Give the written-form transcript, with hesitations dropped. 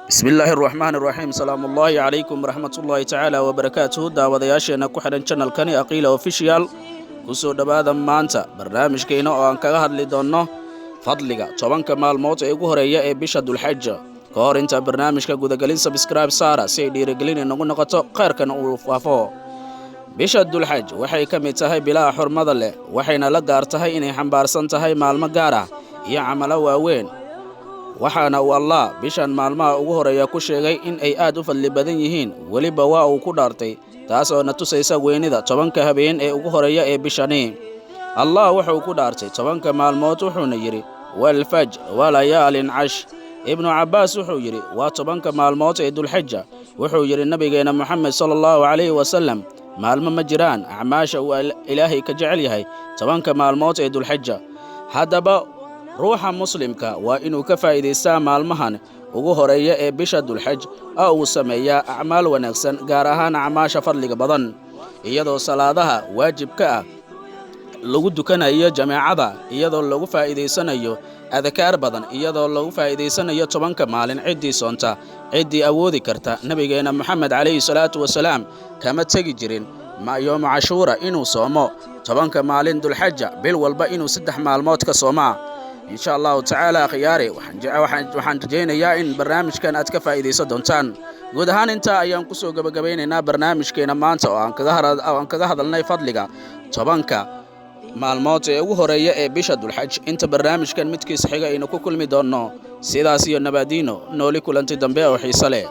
بسم الله الرحمن الرحيم سلام الله عليكم ورحمة الله تعالى وبركاته داودياشينا ku xidhan channelkani aqila official kusoo dhawaada maanta barnaamijkeena oo aan kaga hadli doono fadliga tobanka maalmood ee ugu horeeya ee bisha dulxaj ka hor inta barnaamijka gudagalin subscribe saara si ay dhiirigelin inagu noqoto khayrkan uu faafo bisha dulxaj waxay ka mid tahay bilaa xurmada leh waxayna la gaar tahay inay xambaarsan tahay maalmo gaar ah iyo amalo waaweyn waxaana uu Allah bishan maalmaha ugu horeeya ku sheegay in ay aad u fadli badan yihiin waliba waa uu ku dhaartay taas oo na tusaysa weynida tobanka habeen ee ugu horeeya ee bishani Allah wuxuu ku dhaartay tobanka maalmood wuxuuna yiri wal fajr wa layaalin ash ibn Abbas wuxuu yiri waa tobanka maalmood ee dulxajja wuxuu yiri nabigeena Muhammad sallallahu alayhi wasallam maalmo ma jiraan acmaasha uu Ilaahay ka jecel yahay tobanka maalmood ee dulxajja hadaba ruuxa muslimka waa inuu ka faa'iideystaa maalmahan ugu horeeya ee bisha dulxaj oo uu sameeyaa acmaal wanaagsan gaar ahaan acmaasha fadliga badan iyadoo salaadaha waajibka ah lagu dukanayo jamaacada iyadoo lagu faa'iideysanayo adkaar badan iyadoo lagu faa'iideysanayo tobanka maalin cidii soonta cidii awoodi karta nabigeena Muhammad alayhi salatu wasalaam kama tagi jirin ma yoom ashura inuu soomo tobanka maalin dulxajja bil walba inuu 3 maalmood ka soomaa إن شاء الله تعالى خياري وحن رجينا إن برنامج كان أتكفى إذا صدقتان قد هان أنت أيام كسو جبينا برنامج كنا ما أنت أو أنك هذا لنا فضلك tobanka maalmood ee ugu horeeya ee bisha dulxaj inta barnaamijkan midkiisa xiga inuu ku kulmi doono sidaas iyo nabadino nooli kulanti dambe oo xiiso leh